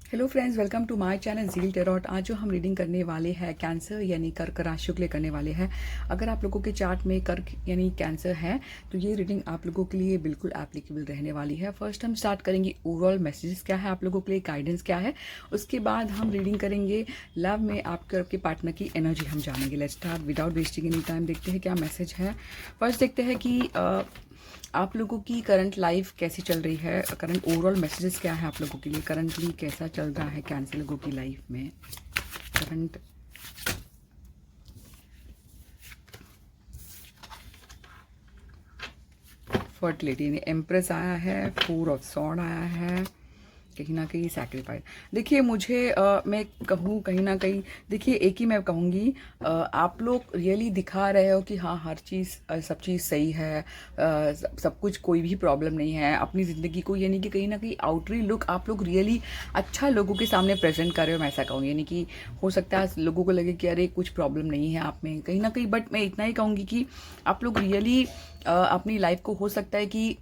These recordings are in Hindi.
Hello friends, welcome to my channel Zeel tarot. आज जो हम रीडिंग करने वाले हैं कैंसर यानी कर्क राशि के लिए करने वाले हैं। अगर आप लोगों के चार्ट में कर्क यानी कैंसर है तो ये रीडिंग आप लोगों के लिए बिल्कुल एप्लीकेबल रहने वाली है। फर्स्ट हम स्टार्ट करेंगे ओवरऑल मैसेजेस क्या है आप लोगों के लिए, गाइडेंस क्या है। उसके बाद हम रीडिंग करेंगे लव में आपके पार्टनर की एनर्जी हम जानेंगे। Let's start without wasting any time. देखते हैं क्या मैसेज है। फर्स्ट देखते हैं कि आप लोगों की करंट लाइफ कैसी चल रही है। करंट ओवरऑल मैसेजेस क्या है आप लोगों के लिए, करंटली कैसा चल रहा है कैंसर लोगों की लाइफ में करंट। फर्टिलिटी ने एम्प्रेस आया है, 4 ऑफ सॉर्ड आया है, कहीं ना कहीं सैक्रिफाइस। देखिए मुझे मैं कहूँ कहीं ना कहीं, देखिए एक ही मैं कहूँगी, आप लोग रियली दिखा रहे हो कि हाँ हर चीज़ सब चीज़ सही है, सब कुछ कोई भी प्रॉब्लम नहीं है अपनी ज़िंदगी को, यानी कि कहीं ना कहीं आउटरी लुक आप लोग रियली अच्छा लोगों के सामने प्रेजेंट कर रहे हो। मैं ऐसा कहूँ, यानी कि हो सकता है लोगों को लगे कि अरे कुछ प्रॉब्लम नहीं है आप में कहीं ना कहीं, बट मैं इतना ही कहूँगी कि आप लोग रियली अपनी लाइफ को, हो सकता है कि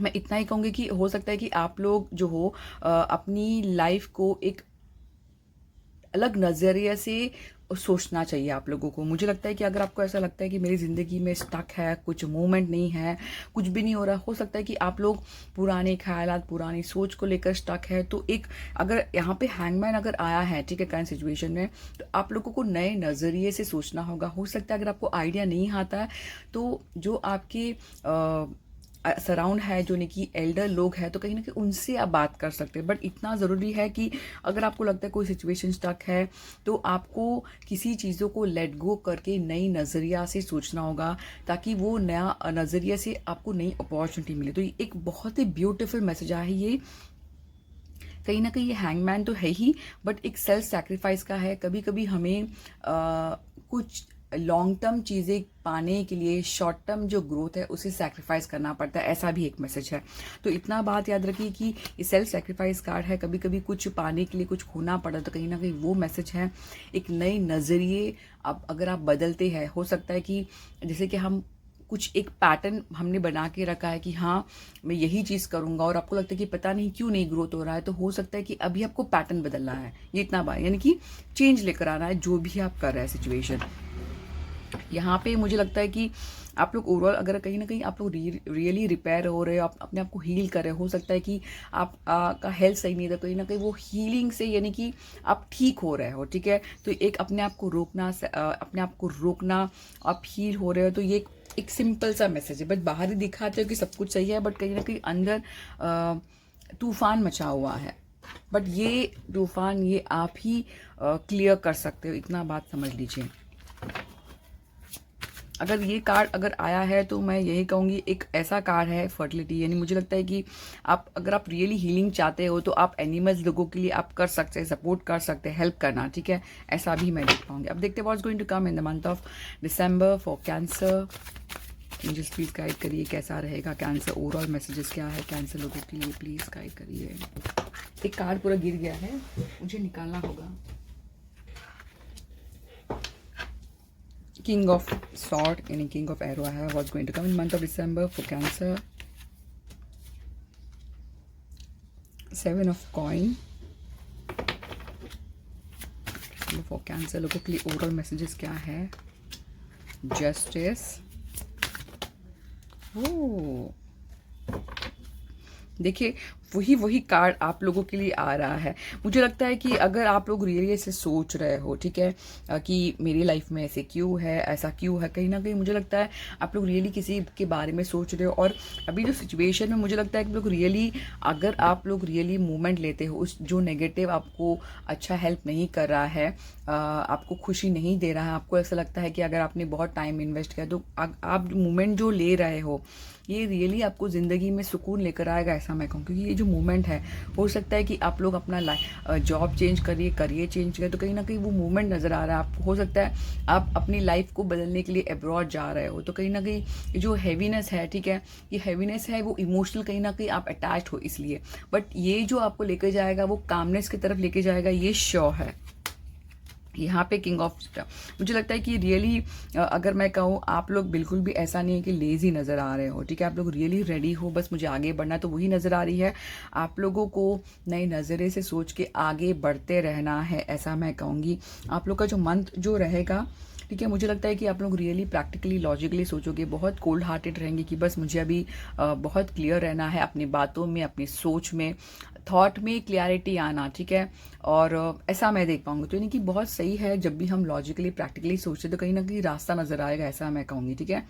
मैं इतना ही कहूँगी कि हो सकता है कि आप लोग जो हो अपनी लाइफ को एक अलग नज़रिए से सोचना चाहिए आप लोगों को। मुझे लगता है कि अगर आपको ऐसा लगता है कि मेरी ज़िंदगी में स्टक है, कुछ मूवमेंट नहीं है, कुछ भी नहीं हो रहा, हो सकता है कि आप लोग पुराने ख्यालात, पुरानी सोच को लेकर स्टक है। तो एक अगर यहाँ पे हैंगमैन अगर आया है, ठीक है, करंट सिचुएशन में, तो आप लोगों को नए नज़रिए से सोचना होगा। हो सकता है अगर आपको आइडिया नहीं आता है तो जो आपके सराउंड है, जो नहीं कि एल्डर लोग हैं, तो कहीं ना कहीं उनसे आप बात कर सकते हैं। बट इतना ज़रूरी है कि अगर आपको लगता है कोई सिचुएशन स्टक है तो आपको किसी चीज़ों को लेट गो करके नई नज़रिया से सोचना होगा, ताकि वो नया नज़रिया से आपको नई अपॉर्चुनिटी मिले। तो ये एक बहुत ही ब्यूटीफुल मैसेज है ये। कहीं ना कहीं ये हैंगमैन तो है ही, बट एक सेल्फ सैक्रिफाइस का है। कभी कभी हमें कुछ लॉन्ग टर्म चीज़ें पाने के लिए शॉर्ट टर्म जो ग्रोथ है उसे सैक्रिफाइस करना पड़ता है, ऐसा भी एक मैसेज है। तो इतना बात याद रखिए कि ये सेल्फ सैक्रिफाइस कार्ड है। कभी कभी कुछ पाने के लिए कुछ खोना पड़ा, तो कहीं ना कहीं वो मैसेज है। एक नए नज़रिए अब अगर आप बदलते हैं, हो सकता है कि जैसे कि हम कुछ एक पैटर्न हमने बना के रखा है कि हाँ मैं यही चीज़ करूँगा, और आपको लगता है कि पता नहीं क्यों नहीं ग्रोथ हो रहा है, तो हो सकता है कि अभी आपको पैटर्न बदलना है। ये इतना बार यानी कि चेंज लेकर आना है जो भी आप कर रहे हैं सिचुएशन। यहाँ पे मुझे लगता है कि आप लोग ओवरऑल अगर कहीं ना कहीं आप लोग रियली रिपेयर हो रहे हो, आप अपने आप को हील कर रहे हो सकता है कि आप का हेल्थ सही नहीं था, कहीं ना कहीं वो हीलिंग से यानी कि आप ठीक हो रहे हो, ठीक है। तो एक अपने आप को रोकना, अपने आप को रोकना, आप हील हो रहे हो, तो ये एक सिंपल सा मैसेज है। बट बाहर ही दिखाते हो कि सब कुछ सही है, बट कहीं ना कहीं अंदर तूफान मचा हुआ है। बट ये तूफान ये आप ही क्लियर कर सकते हो, इतना बात समझ लीजिए। अगर ये कार्ड अगर आया है तो मैं यही कहूँगी, एक ऐसा कार्ड है फर्टिलिटी, यानी मुझे लगता है कि आप अगर आप रियली हीलिंग चाहते हो तो आप एनिमल्स लोगों के लिए आप कर सकते हैं, सपोर्ट कर सकते हैं, हेल्प करना, ठीक है। ऐसा भी मैं देख पाऊंगी। अब देखते हैं what's going to come in the month of December for cancer. Angels please guide करिए कैसा रहेगा कैंसर, ओवरऑल मैसेजेस क्या है कैंसर लोगों के लिए, प्लीज गाइड करिए। एक कार्ड पूरा गिर गया है, मुझे निकालना होगा। King of Sword and King of Arrow I have what's going to come in month of December for Cancer. 7 of Coin for Cancer लोगों के लिए ओवरऑल मैसेजेस क्या है। Justice, oh देखिए वही कार्ड आप लोगों के लिए आ रहा है। मुझे लगता है कि अगर आप लोग रियली ऐसे सोच रहे हो, ठीक है, कि मेरी लाइफ में ऐसे क्यों है, ऐसा क्यों है, कहीं ना कहीं मुझे लगता है आप लोग रियली किसी के बारे में सोच रहे हो। और अभी जो सिचुएशन में मुझे लगता है कि लोग रियली, अगर आप लोग रियली मूवमेंट लेते हो, उस जो नेगेटिव आपको अच्छा हेल्प नहीं कर रहा है, आपको खुशी नहीं दे रहा है, आपको ऐसा लगता है कि अगर आपने बहुत टाइम इन्वेस्ट किया तो आप मूवमेंट जो ले रहे हो ये रियली आपको ज़िंदगी में सुकून लेकर आएगा, ऐसा मैं कहूँ। क्योंकि ये जो मूवमेंट है, हो सकता है कि आप लोग अपना जॉब चेंज करिए, करियर चेंज करिए, तो कहीं ना कहीं वो मूवमेंट नज़र आ रहा है आपको। हो सकता है आप अपनी लाइफ को बदलने के लिए अब्रॉड जा रहे हो, तो कहीं ना कहीं जो हैवीनेस है, ठीक है, ये हैवीनेस है वो इमोशनल, कहीं ना कहीं आप अटैच्ड हो इसलिए। बट ये जो आपको लेकर जाएगा वो कामनेस की तरफ लेके जाएगा, ये श्योर है। यहाँ पे किंग ऑफ, मुझे लगता है कि रियली अगर मैं कहूँ, आप लोग बिल्कुल भी ऐसा नहीं है कि लेजी नज़र आ रहे हो, ठीक है। आप लोग रियली रेडी हो, बस मुझे आगे बढ़ना है, तो वही नज़र आ रही है। आप लोगों को नई नज़रे से सोच के आगे बढ़ते रहना है, ऐसा मैं कहूँगी। आप लोग का जो मंथ जो रहेगा, ठीक है, मुझे लगता है कि आप लोग रियली प्रैक्टिकली लॉजिकली सोचोगे, बहुत कोल्ड हार्टेड रहेंगे कि बस मुझे अभी बहुत क्लियर रहना है अपनी बातों में, अपनी सोच में, थॉट में क्लियरिटी आना, ठीक है। और ऐसा मैं देख पाऊंगी, तो यानी कि बहुत सही है। जब भी हम लॉजिकली प्रैक्टिकली सोचते तो कहीं ना कहीं रास्ता नजर आएगा, ऐसा मैं कहूँगी, ठीक है।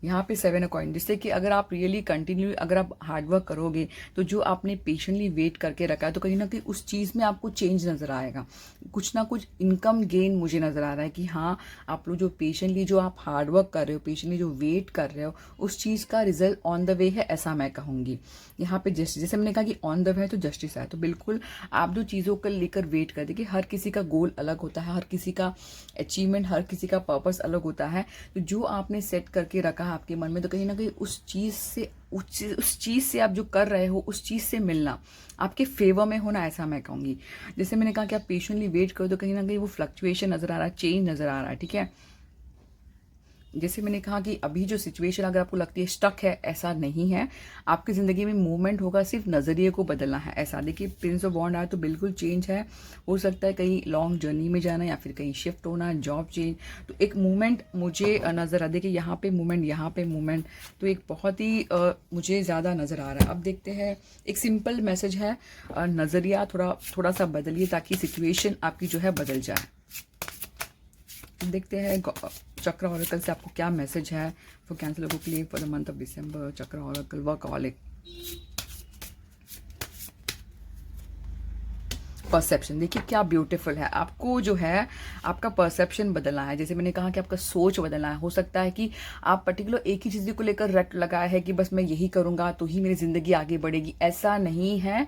यहाँ पे 7 कॉइन, जिससे कि अगर आप रियली कंटिन्यू, अगर आप हार्डवर्क करोगे, तो जो आपने पेशेंटली वेट करके रखा है, तो कहीं ना कहीं उस चीज़ में आपको चेंज नज़र आएगा, कुछ ना कुछ इनकम गेन मुझे नज़र आ रहा है कि हाँ, आप लोग जो पेशेंटली जो आप हार्डवर्क कर रहे हो, पेशेंटली जो वेट कर रहे हो, उस चीज़ का रिजल्ट ऑन द वे है, ऐसा मैं कहूँगी। यहाँ पे जैसे मैंने कहा कि ऑन द वे है तो जस्टिस है, तो बिल्कुल आप जो चीज़ों को लेकर वेट कर, देखिए हर किसी का गोल अलग होता है, हर किसी का अचीवमेंट, हर किसी का पर्पस अलग होता है। तो जो आपने सेट करके रखा आपके मन में, तो कहीं ना कहीं उस चीज़ से आप जो कर रहे हो, उस चीज़ से मिलना आपके फेवर में होना, ऐसा मैं कहूँगी। जैसे मैंने कहा कि आप पेशेंटली वेट करो, तो कहीं ना कहीं वो फ्लक्चुएशन नज़र आ रहा है, चेंज नज़र आ रहा है, ठीक है। जैसे मैंने कहा कि अभी जो सिचुएशन अगर आपको लगती है स्टक है, ऐसा नहीं है। आपकी ज़िंदगी में मूवमेंट होगा, सिर्फ नज़रिए को बदलना है, ऐसा। देखिए प्रिंस ऑफ वॉन्ड आया तो बिल्कुल चेंज है। हो सकता है कहीं लॉन्ग जर्नी में जाना, या फिर कहीं शिफ्ट होना, जॉब चेंज, तो एक मूवमेंट मुझे नज़र आ, देखिए यहाँ पे मूवमेंट, यहाँ पे मूवमेंट, तो एक बहुत ही मुझे ज़्यादा नज़र आ रहा है। अब देखते हैं, एक सिंपल मैसेज है, नज़रिया थोड़ा सा बदलिए ताकि सिचुएशन आपकी जो है बदल जाए। देखते हैं चक्र ऑरेकल से आपको क्या मैसेज है फॉर कैंसर लोगों के लिए फॉर द मंथ ऑफ दिसंबर। चक्र ऑरेकल वर्कहॉलिक, परसेप्शन, देखिए क्या ब्यूटीफुल है। आपको जो है आपका परसेप्शन बदलना है, जैसे मैंने कहा कि आपका सोच बदलना है। हो सकता है कि आप पर्टिकुलर एक ही चीज़ को लेकर रट लगाया है कि बस मैं यही करूँगा तो ही मेरी ज़िंदगी आगे बढ़ेगी, ऐसा नहीं है।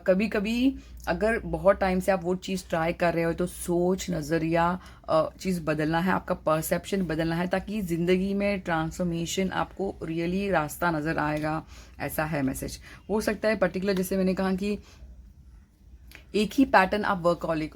कभी कभी अगर बहुत टाइम से आप वो चीज़ ट्राई कर रहे हो, तो सोच, नज़रिया, चीज़ बदलना है, आपका परसेप्शन बदलना है, ताकि ज़िंदगी में ट्रांसफॉर्मेशन आपको रियली रास्ता नज़र आएगा, ऐसा है मैसेज। हो सकता है पर्टिकुलर, जैसे मैंने कहा कि एक ही पैटर्न आप वर्कहॉलिक,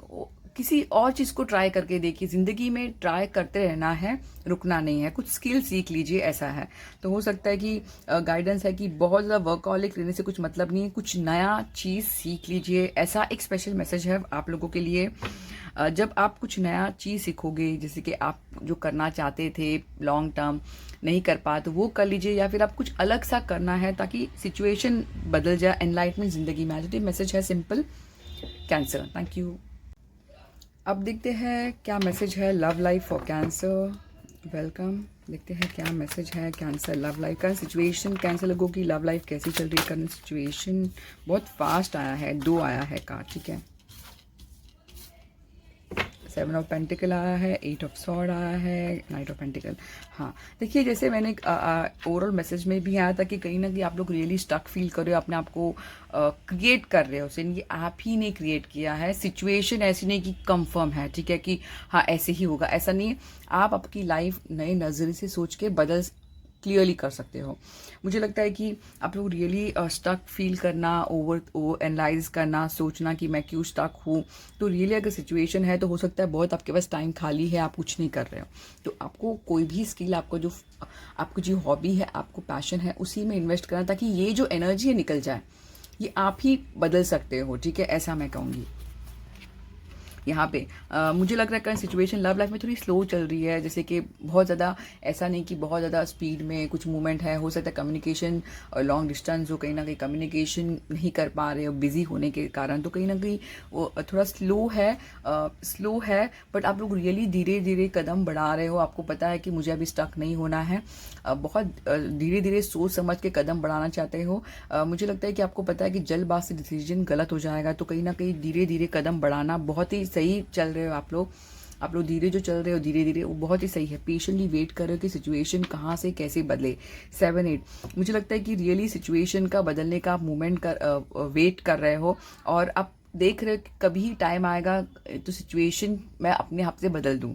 किसी और चीज़ को ट्राई करके देखिए, ज़िंदगी में ट्राई करते रहना है, रुकना नहीं है, कुछ स्किल सीख लीजिए, ऐसा है। तो हो सकता है कि गाइडेंस है कि बहुत ज़्यादा वर्कहॉलिक रहने से कुछ मतलब नहीं है, कुछ नया चीज़ सीख लीजिए, ऐसा एक स्पेशल मैसेज है आप लोगों के लिए। जब आप कुछ नया चीज़ सीखोगे, जैसे कि आप जो करना चाहते थे लॉन्ग टर्म नहीं कर पाए, तो वो कर लीजिए, या फिर आप कुछ अलग सा करना है ताकि सिचुएशन बदल जाए, एनलाइटमेंट ज़िंदगी में आ जाए। मैसेज है सिंपल, कैंसर। Thank you. अब देखते हैं क्या मैसेज है love life for cancer. Welcome. देखते हैं क्या मैसेज है कैंसर लव लाइफ का सिचुएशन। कैंसर लोगों की लव लाइफ कैसी चल रही है, करंट सिचुएशन। बहुत फास्ट आया है, 2 आया है कार्ड, ठीक है। 7 ऑफ पेंटिकल आया है, 8 ऑफ सॉर्ड आया है, नाइट ऑफ पेंटिकल। हाँ, देखिए जैसे मैंने ओवरऑल मैसेज में भी आया था कि कहीं ना कहीं आप लोग रियली स्टक फील कर रहे हो, अपने आप को क्रिएट कर रहे हो, ये आप ही ने क्रिएट किया है। सिचुएशन ऐसी नहीं कि कंफर्म है, ठीक है, कि हाँ ऐसे ही होगा, ऐसा नहीं। आप आपकी लाइफ नए नज़रिए से सोच के बदल क्लियरली कर सकते हो। मुझे लगता है कि आप लोग रियली स्टक फील करना, ओवर एनालाइज करना, सोचना कि मैं क्यों स्टक हूँ, तो रियली अगर सिचुएशन है तो हो सकता है बहुत आपके पास टाइम खाली है, आप कुछ नहीं कर रहे हो, तो आपको कोई भी स्किल, आपको जो हॉबी है, आपको पैशन है, उसी में इन्वेस्ट करना, ताकि ये जो एनर्जी है निकल जाए, ये आप ही बदल सकते हो, ठीक है, ऐसा मैं कहूँगी। यहाँ पे मुझे लग रहा है सिचुएशन लव लाइफ में थोड़ी स्लो चल रही है, जैसे कि बहुत ज़्यादा ऐसा नहीं कि बहुत ज़्यादा स्पीड में कुछ मूवमेंट है। हो सकता है कम्युनिकेशन लॉन्ग डिस्टेंस हो, कहीं ना कहीं कम्युनिकेशन नहीं कर पा रहे हो बिजी होने के कारण, तो कहीं ना कहीं वो थोड़ा स्लो है। बट आप लोग रियली धीरे धीरे कदम बढ़ा रहे हो, आपको पता है कि मुझे अभी स्टक नहीं होना है, बहुत धीरे धीरे सोच समझ के कदम बढ़ाना चाहते हो। मुझे लगता है कि आपको पता है कि जल्दबाजी से डिसीजन गलत हो जाएगा, तो कहीं ना कहीं धीरे धीरे कदम बढ़ाना, बहुत ही सही चल रहे हो आप लोग धीरे जो चल रहे हो धीरे धीरे, वो बहुत ही सही है। पेशेंटली वेट कर रहे हो कि सिचुएशन कहाँ से कैसे बदले। 7-8 मुझे लगता है कि रियली सिचुएशन का बदलने का आप मूवमेंट वेट कर रहे हो, और आप देख रहे हो कि कभी टाइम आएगा तो सिचुएशन मैं अपने आप से बदल दूँ।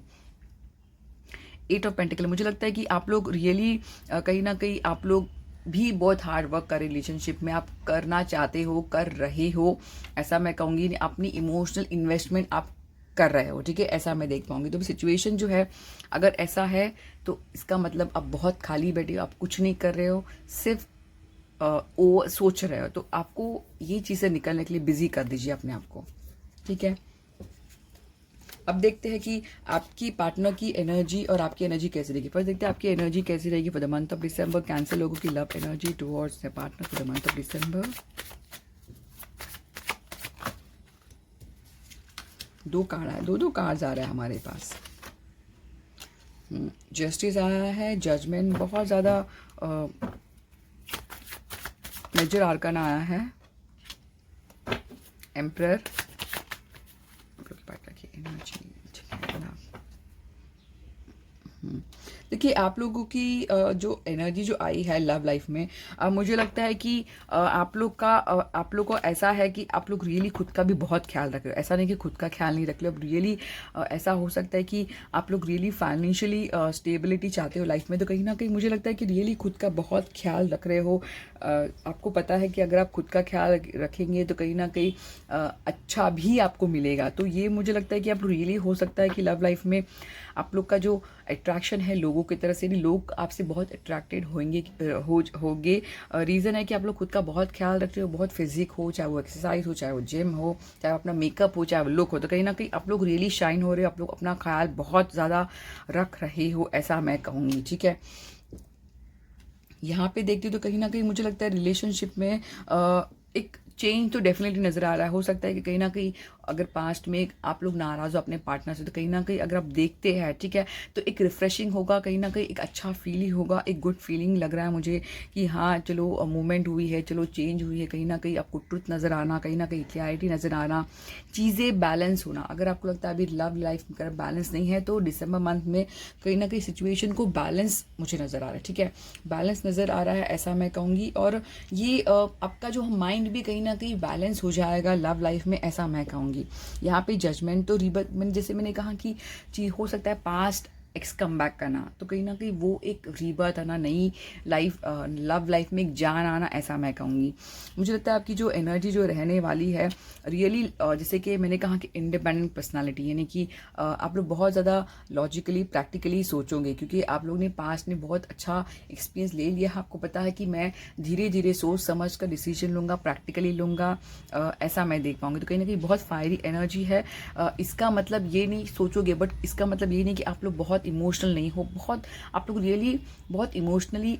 8 ऑफ पेंटिकल, मुझे लगता है कि आप लोग रियली कहीं ना कहीं आप लोग भी बहुत हार्ड वर्क का रिलेशनशिप में आप करना चाहते हो, कर रहे हो, ऐसा मैं कहूँगी। अपनी इमोशनल इन्वेस्टमेंट आप कर रहे हो, ठीक है, ऐसा मैं देख पाऊंगी। तो सिचुएशन जो है अगर ऐसा है तो इसका मतलब आप बहुत खाली बैठे हो, आप कुछ नहीं कर रहे हो, सिर्फ वो सोच रहे हो। तो आपको ये चीज़ें निकलने के लिए बिजी कर दीजिए अपने आप को, ठीक है। अब देखते हैं कि आपकी पार्टनर की एनर्जी और आपकी एनर्जी कैसी रहेगी। फर्स्ट देखते हैं आपकी एनर्जी कैसी रहेगी for the month of December. Cancer लोगों की love energy towards the partner for the month of December. 2 card आए, 2 कार्ड्स आ रहे हैं हमारे पास। जस्टिस आया है, जजमेंट, बहुत ज़्यादा मेजर आर्कन आया है, एम्परर, की एनर्जी। देखिए आप लोगों की जो एनर्जी जो आई है लव लाइफ में, मुझे लगता है कि आप लोग को ऐसा है कि आप लोग रियली खुद का भी बहुत ख्याल रख रहे हो। ऐसा नहीं कि खुद का ख्याल नहीं रख रहे हो, अब रियली ऐसा हो सकता है कि आप लोग रियली फाइनेंशियली स्टेबिलिटी चाहते हो लाइफ में। तो कहीं ना कहीं मुझे लगता है कि रियली खुद का बहुत ख्याल रख रहे हो। आपको पता है कि अगर आप खुद का ख्याल रखेंगे तो कहीं ना कहीं अच्छा भी आपको मिलेगा। तो ये मुझे लगता है कि आप रियली हो सकता है कि लव लाइफ में आप लोग का जो अट्रैक्शन है लोगों की तरफ से, भी लोग आपसे बहुत अट्रैक्टेड होंगे। रीज़न है कि आप लोग खुद का बहुत ख्याल रखते हो, बहुत फिजिक हो, चाहे वो एक्सरसाइज हो, चाहे वो जिम हो, चाहे अपना मेकअप हो, चाहे वो लुक हो। तो कहीं ना कहीं आप लोग रियली शाइन हो रहे हो, आप लोग अपना ख्याल बहुत ज़्यादा रख रहे हो, ऐसा मैं कहूँगी, ठीक है। यहाँ पे देखती हूँ तो कहीं ना कहीं मुझे लगता है रिलेशनशिप में एक चेंज तो डेफिनेटली नज़र आ रहा है। हो सकता है कि कहीं ना कहीं अगर पास्ट में आप लोग नाराज़ हो अपने पार्टनर से, तो कहीं ना कहीं अगर आप देखते हैं, ठीक है, तो एक रिफ्रेशिंग होगा, कहीं ना कहीं एक अच्छा फील ही होगा, एक गुड फीलिंग लग रहा है मुझे कि हाँ चलो मूवमेंट हुई है, चलो चेंज हुई है। कहीं ना कहीं आपको ट्रुथ नज़र आना, कहीं ना कहीं क्लैरिटी नज़र आना, चीज़ें बैलेंस होना। अगर आपको लगता है अभी लव लाइफ में बैलेंस नहीं है तो दिसंबर मंथ में कहीं ना कहीं सिचुएशन को बैलेंस मुझे नज़र आ रहा है, ठीक है, बैलेंस नज़र आ रहा है, ऐसा मैं कहूँगी। और ये आपका जो माइंड भी कहीं ना कहीं बैलेंस हो जाएगा लव लाइफ में, ऐसा मैं कहूँगी। यहाँ पे जजमेंट तो रिबर्थ, जैसे मैंने कहा कि चीज हो सकता है पास्ट एक्स कम बैक करना, तो कहीं ना कहीं वो एक रीबर्थ आना, नई लाइफ, लव लाइफ में एक जान आना, ऐसा मैं कहूँगी। मुझे लगता है आपकी जो एनर्जी जो रहने वाली है रियली, जैसे कि मैंने कहा कि इंडिपेंडेंट पर्सनालिटी, यानी कि आप लोग बहुत ज़्यादा लॉजिकली प्रैक्टिकली सोचोगे, क्योंकि आप लोगों ने पास्ट में बहुत अच्छा एक्सपीरियंस ले लिया। आपको पता है कि मैं धीरे धीरे सोच समझ कर डिसीजन लूँगा, प्रैक्टिकली लूँगा, ऐसा मैं देख पाऊँगी। तो कहीं ना कहीं बहुत फायरी एनर्जी है। इसका मतलब ये नहीं सोचोगे, बट इसका मतलब ये नहीं कि आप लोग बहुत इमोशनल नहीं हो, बहुत आप लोग रियली बहुत इमोशनली,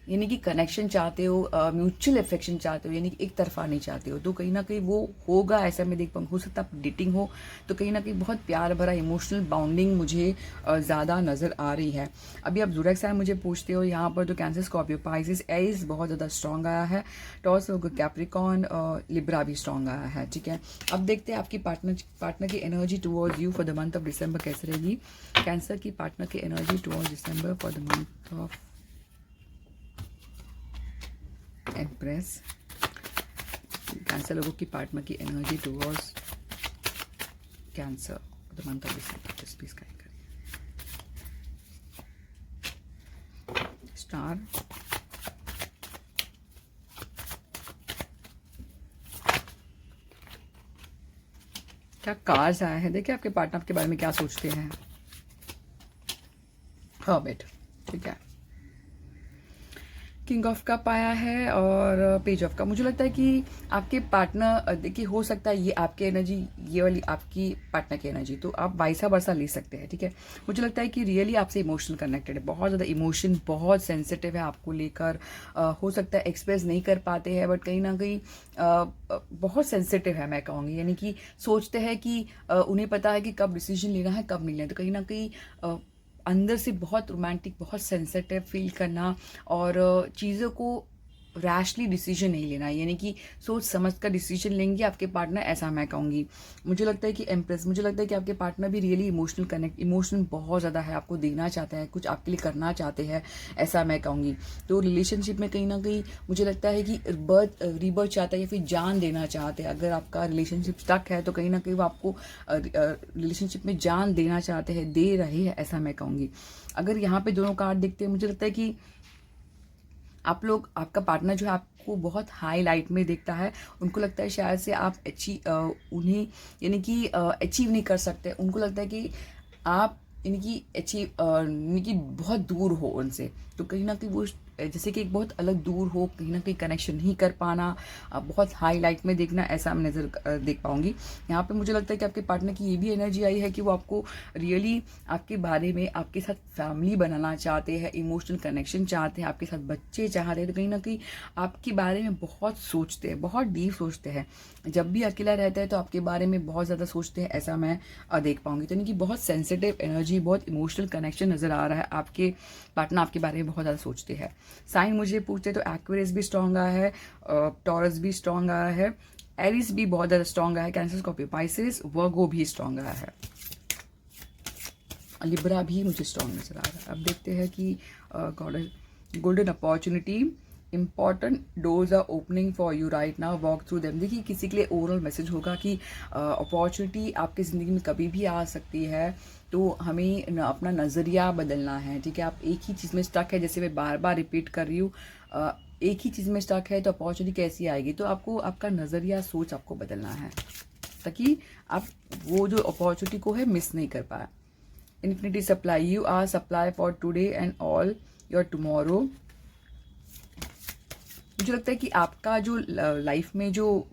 यानी कि कनेक्शन चाहते हो, म्यूचुअल अफेक्शन चाहते हो, यानी कि एक तरफा नहीं चाहते हो। तो कहीं ना कहीं वो होगा, ऐसा मैं देख पाऊँ। हो सकता है डेटिंग हो तो कहीं ना कहीं बहुत प्यार भरा इमोशनल बाउंडिंग मुझे ज़्यादा नज़र आ रही है। अभी आप ज़ोडिएक साइन मुझे पूछते हो, यहाँ पर तो कैंसर, स्कॉर्पियो, पाइसेस, एरीज बहुत ज़्यादा स्ट्रॉन्ग आया है, टॉस, कैप्रिकॉर्न, लिब्रा भी स्ट्रॉन्ग आया है, ठीक है। अब देखते हैं आपकी पार्टनर की energy towards you for the month of December कैसे रहेगी। कैंसर की पार्टनर की energy towards December for the month of empress. Cancer लोगों की पार्टनर की energy towards cancer the month of December, just please guide करिए। स्टार, क्या कार्ड्स आए हैं, देखिए आपके पार्टनर के बारे में क्या सोचते हैं। हर्मिट, ठीक है, किंग ऑफ कप आया है और पेज ऑफ कप। मुझे लगता है कि आपके पार्टनर, देखिए हो सकता है ये आपकी एनर्जी, ये वाली आपकी पार्टनर की एनर्जी, तो आप वाइसा वर्सा ले सकते हैं, ठीक है। मुझे लगता है कि रियली आपसे इमोशनल कनेक्टेड है, बहुत ज़्यादा इमोशन, बहुत सेंसिटिव है आपको लेकर। हो सकता है एक्सप्रेस नहीं कर पाते हैं, बट कहीं ना कहीं बहुत सेंसिटिव है मैं कहूँगी, यानी कि सोचते हैं कि उन्हें पता है कि कब डिसीजन लेना है, कब नहीं लेना। तो कहीं ना कहीं अंदर से बहुत रोमांटिक, बहुत सेंसिटिव फील करना, और चीज़ों को रैशली डिसीजन नहीं लेना, यानी कि सोच समझ कर डिसीजन लेंगे आपके पार्टनर, ऐसा मैं कहूँगी। मुझे लगता है कि एम्प्रेस, मुझे लगता है कि आपके पार्टनर भी रियली इमोशनल बहुत ज़्यादा है, आपको देना चाहता है, कुछ आपके लिए करना चाहते हैं, ऐसा मैं कहूँगी। तो रिलेशनशिप में कहीं ना कहीं मुझे लगता है कि रीबर्थ चाहता है या फिर जान देना चाहते हैं। अगर आपका रिलेशनशिप स्टक है तो कहीं ना कहीं वो आपको रिलेशनशिप में जान देना चाहते हैं, दे रहे हैं, ऐसा मैं कहूँगी। अगर यहाँ पे दोनों कार्ड देखते हैं, मुझे लगता है कि आप लोग, आपका पार्टनर जो है आपको बहुत हाई लाइट में देखता है। उनको लगता है शायद से आप उन्हें यानी कि अचीव नहीं कर सकते। उनको लगता है कि आप यानी कि यानी कि बहुत दूर हो उनसे। तो कहीं ना कहीं वो जैसे कि एक बहुत अलग दूर हो, कहीं ना कहीं कनेक्शन नहीं कर पाना, बहुत हाई लाइट में देखना, ऐसा मैं नज़र देख पाऊंगी। यहाँ पे मुझे लगता है कि आपके पार्टनर की ये भी एनर्जी आई है कि वो आपको रियली आपके बारे में, आपके साथ फैमिली बनाना चाहते हैं, इमोशनल कनेक्शन चाहते हैं, आपके साथ बच्चे चाह रहे हैं। तो कहीं ना कहीं आपके बारे में बहुत सोचते हैं, बहुत डीप सोचते हैं। जब भी अकेला रहता है तो आपके बारे में बहुत ज़्यादा सोचते हैं, ऐसा मैं देख पाऊंगी। तो यानी कि बहुत सेंसिटिव एनर्जी, बहुत इमोशनल कनेक्शन नज़र आ रहा है। आपके पार्टनर आपके बारे में बहुत ज़्यादा सोचते हैं। साइन मुझे पूछते तो एक्वेरियस भी स्ट्रॉन्ग आया है, टॉरस भी स्ट्रॉन्ग आया है, एरिस भी बहुत ज़्यादा स्ट्रॉन्ग आया है, कैंसर, स्कॉर्पियो, पाइसेस, वर्गो भी स्ट्रॉन्ग आया है, लिब्रा भी मुझे स्ट्रॉन्ग नजर आ रहा है। अब देखते हैं कि golden opportunity, important doors are opening for you right now, walk through them. देखिए किसी के लिए ओवरऑल मैसेज होगा कि अपॉर्चुनिटी आपकी ज़िंदगी में कभी भी आ सकती है, तो हमें अपना नज़रिया बदलना है। ठीक है, आप एक ही चीज़ में स्टक है, जैसे मैं बार बार रिपीट कर रही हूँ, एक ही चीज़ में स्टक है तो अपॉर्चुनिटी कैसी आएगी। तो आपको आपका नज़रिया, सोच आपको बदलना है ताकि आप वो जो अपॉर्चुनिटी को है मिस नहीं कर पाए। Infinity supply, you are supply for today and all your tomorrow. मुझे लगता है कि आपका जो लाइफ में जो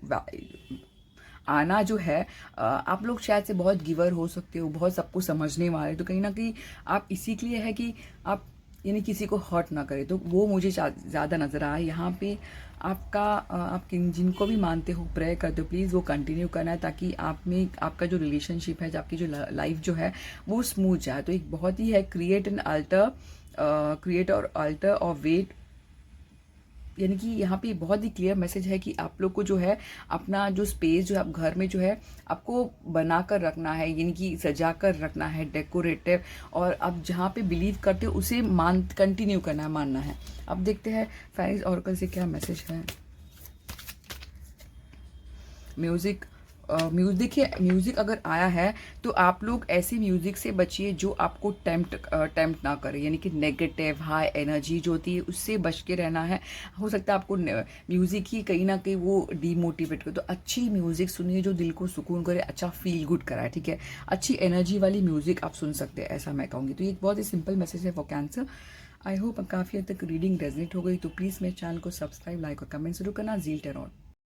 आना जो है, आप लोग शायद से बहुत गिवर हो सकते हो, बहुत सबको समझने वाले। तो कहीं ना कहीं आप इसी के लिए है कि आप यानी किसी को हर्ट ना करें, तो वो मुझे ज़्यादा नज़र आया यहाँ पे। आपका आप जिनको भी मानते हो, प्रे करते हो, प्लीज़ वो कंटिन्यू करना है ताकि आप में आपका जो रिलेशनशिप है, आपकी जो लाइफ जो है वो स्मूथ जाए। तो एक बहुत ही है, क्रिएट एन अल्टर, क्रिएट और अल्टर और वेट। यानी कि यहाँ पे बहुत ही क्लियर मैसेज है कि आप लोग को जो है अपना जो स्पेस जो है आप घर में जो है आपको बना कर रखना है, यानी कि सजा कर रखना है, डेकोरेटिव। और आप जहाँ पे बिलीव करते हो उसे कंटिन्यू करना है, मानना है। अब देखते हैं फाइज ऑरेकल से क्या मैसेज है। म्यूजिक, देखिए म्यूज़िक अगर आया है तो आप लोग ऐसी म्यूज़िक से बचिए जो आपको टेम्प्ट ना करे, यानी कि नेगेटिव हाई एनर्जी जो होती है उससे बच के रहना है। हो सकता है आपको म्यूज़िक ही कहीं ना कहीं वो डीमोटिवेट करे, तो अच्छी म्यूज़िक सुनिए जो दिल को सुकून करे, अच्छा फील गुड कराए। ठीक है, अच्छी एनर्जी वाली म्यूज़िक आप सुन सकते हैं, ऐसा मैं कहूँगी। तो ये एक बहुत ही सिंपल मैसेज है फॉर कैंसर। आई होप काफ़ी हद तक रीडिंग रेजनेट हो गई। तो प्लीज़ मेरे चैनल को सब्सक्राइब, लाइक और कमेंट जरूर करना। ज़ील टेरॉट।